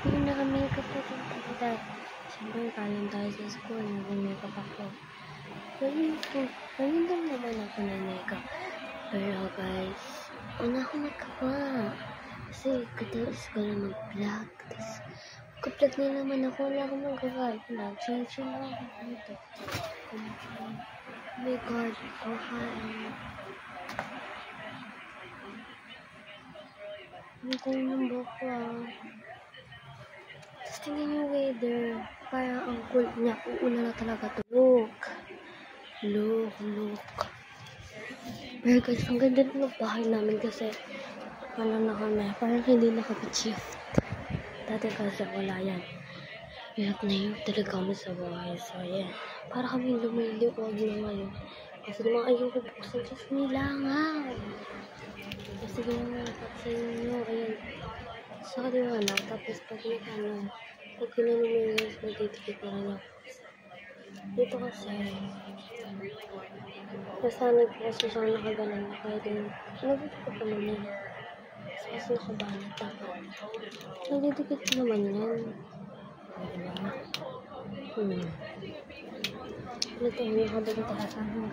naka-makeup na tayo dahil siyempre kalang tayo sa school, nag-makeup ako. Ganun lang naman ako na makeup. Pero guys, una ako nagkapa. Kasi katalis ko na mag-vlog. Tapos, mag-vlog na naman ako. Wala akong mag-vlog. Chill lang ako dito. Oh my god. Oh hi. Ang cool ng buhok ko Tapos tingnan yung weather. Parang ang cool niya. Uuna na talaga to. Look. Pero guys, ang ganda ng bahay namin kasi na kami. Parang hindi nakapag-shift. Dati kasi wala yan. Hirap talaga kami sa bahay. So yeah. Para kami lumiliwag na ngayon. Kasi naman ayoko buksan sa sinilangan. Kasi gano'n sa inyo. Ayan. Sa kaliwala. Tapos pag kinanong magtitikip na rin ako. Dito kasi nasanag ko kasi siya nakagalan na kaya din nagdidikit naman yan kasi nakabanat ako nagdidikit naman yan ito yung nakabagat talaga sa akin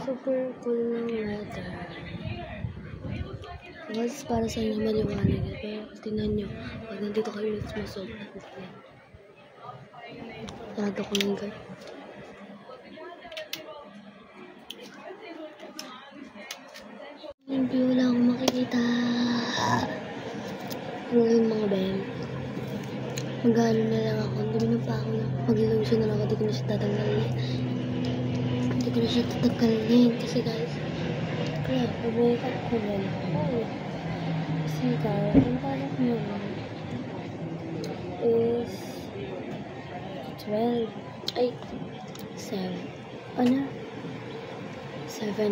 super cool ng weather. Tapos para sa inyo maliwanag pero tingnan nyo pag nandito kayo mismo sobrang sarado ko lang guys. Hindi wala akong makikita. Ngayon mga ben mag-ano na lang ako. Hindi na pa ako mag-illusion na lang ako. Hindi ko na siya tatanggalin. Hindi ko na siya tatanggalin. Kasi guys kaya pag-wake up ko na lang ako. Kasi guys ang parang naman is 12 ay 7 7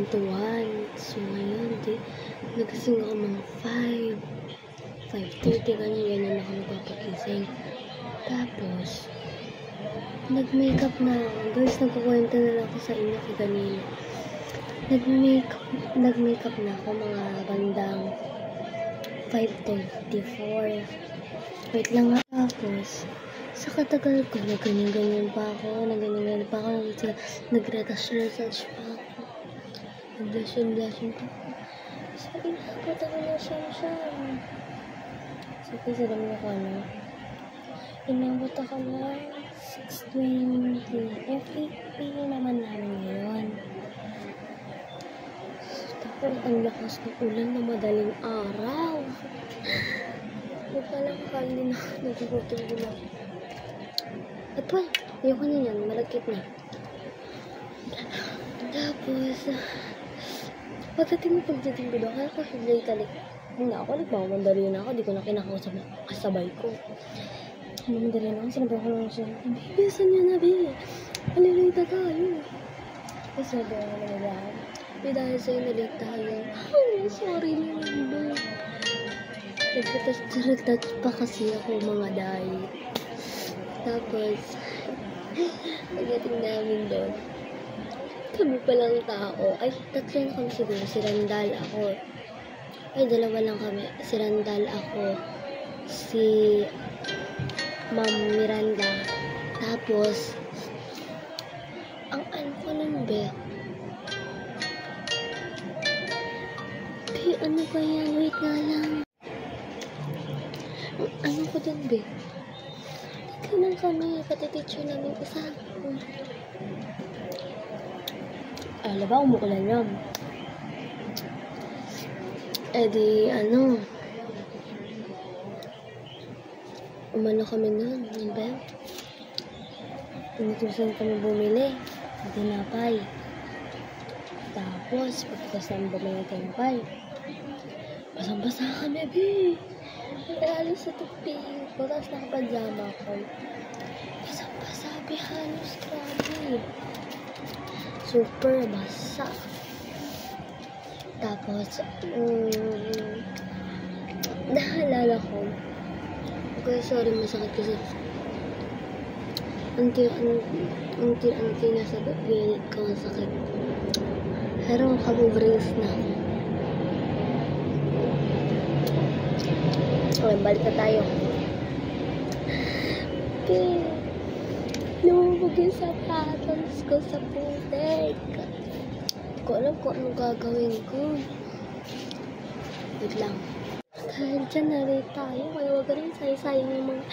to 1. So ngayon nagising ako mga 5:30 ganyan ako nagpapagising. Tapos nag-makeup na guys, nagkukwento na lang ako sa inyo kanina. Nag-makeup na ako mga bandang 5:34. Wait lang nga. Tapos sa katagal ko nagganyan pa ako nag-retouch pa ako nag-blushing pa ako. So inakot ako na siya so kasi dami ako inabot ako na 6:20. FAP naman namin ngayon. Tapos ang lakas ng ulan na madaling araw. Huwag palang kali na nagigutom na. At well, ayoko na yan. Malagkit na. Tapos, pagdating ko doon, kaya ko hindi talik. Hindi ako, nagmamandali na ako. Di ko na kinakausap na kasabay ko. Nagmamandali na ako. Sinabi ko lang siya, baby, saan niya na, baby? Alilita tayo. Kasi sabi ko naman lang, dahil sa'yo nalit tayo. Oh, sorry naman ba? Nag-touch pa kasi ako mga dahi. Tapos, pagdating namin doon, kami palang tao. Ay, tatlo na kami siguro. Si Randall, ako. Ay, dalawa lang kami. Si Randall, ako. Si Ma'am Miranda. Tapos, ang ano ko nun, be? Ano ba yan? Wait nga lang. Ano ko dun, be? Tignan kami. Pati-teacher namin isa. Alam ba, umukulan yan. Umano kami nun, ba? Inutusan kami bumili. Tinapay. Tapos, pagkakas namin bumili tinapay. Basang-basa kami, be. Halos sa tupi ko. Tapos nakapajama ko. Basang-basa, be. Halos, grabe. Super basa. Tapos, nahalala ko. Kaya sorry, masakit kasi unti na sa pilit ko ang sakit. Pero makabubrace na ako. Okay, balik na tayo. Okay. Lumubog yung sapatos ko sa putek. Hindi ko alam kung anong gagawin ko. Wait lang. Dahil dyan na rin tayo. Kaya wag rin sayang yung mga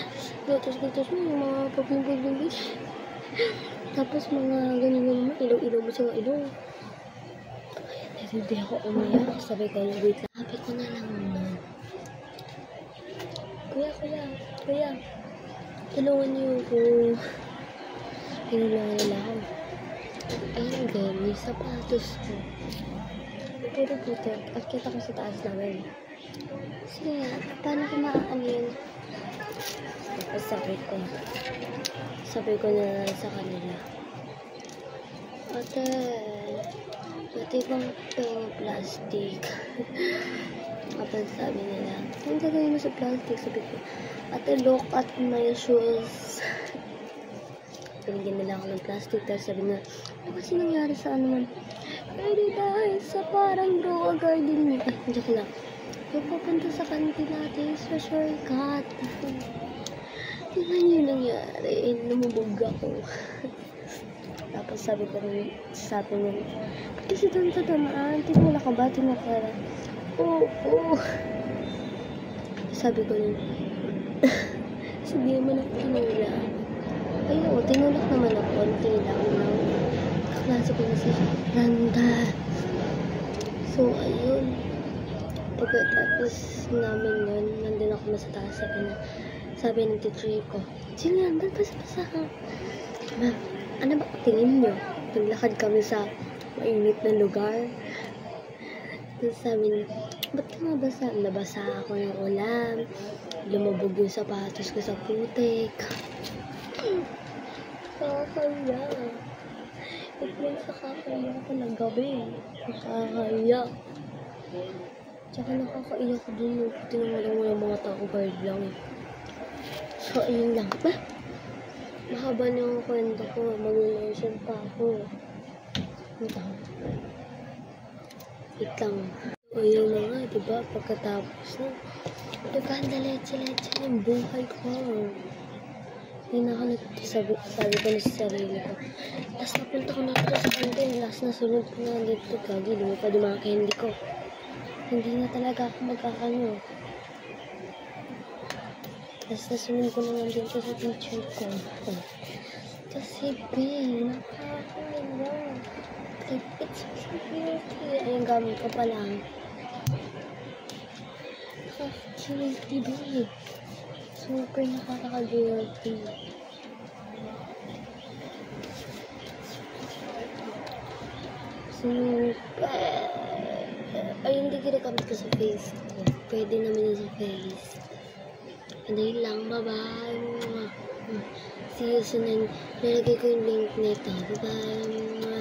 gatos mo, yung mga pabing-bing. Tapos mga ganyan ilaw mo sa ilong. Ayan, hindi ako umiyak. Sabi ko, wait lang. Sabi ko na lang nun. Kuya. Tulungan niyo ako. Tinulungan nila ako. Ayun girl, may sapatos ko. Puro putik. At kita ko sa taas namin. Sige nga, paano ko maaano yun? Tapos sabi ko na sa kanila. Ate, pati bang plastic? Kapag sabi nila, ang gagawin mo sa plastic? Sabi ko, ate, look at my shoes. Pinigyan nila ako ng plastic. Tapos sabi na, ano kasi nangyari sa ano man? Pwede dahil sa parang Roa Garden niya. Joke lang. Kung pupunta sa kantin natin sa shortcut. Tingnan niyo nangyari. Lumubog ako. Tapos sabi niya, kasi doon tatamaan. Tinula ka ba? Tinakara. Oo. Sabi ko nun, sige mo na tinula. Ay, oo, tinulak naman ako. Konti lang. Kaklase ko na si Randa. So, ayun. Pagkatapos namin yun, nandun ako sa taas. Sabi ng teacher ko, sige, Randa, basa ka. Ano ba tingin nyo? Naglakad kami sa mainit na lugar. Tapos sabi niya, ba't ka mabasa? Nabasa ako ng ulam. Lumabog yung sapatos ko sa putik. Nakakaya. Nakakaya ako ng gabi. Nakakaya. Tsaka nakakaiyak ko dun. Tinangalang mo yung mga tao guard lang. So, ayun lang. Mahaba na yung kwento ko. Mag-lesson pa ako. Wait lang. O yun na nga, diba? Pagkatapos na. Diba, ang daletsi-letsi ng buhay ko. Hindi na ako sabi ko na sa sarili ko. Tapos napunta ko na ito sa kantin. Last na sunod ko na dito. Gagi, lumipad yung mga candy ko. Hindi na talaga ako magkakano. Tapos nasunod ko naman dito sa teacher ko. Kasi, nakakaya. It's guilty. Ayun, gamit ko pa lang. Nakaka-guilty, babe. Super nakaka-guilty. Ay, hindi ginagamit ko sa face ko. Pwede naman sa face. And ayun lang, bye-bye. See you soon. Nilagay ko yung link nito. Bye-bye.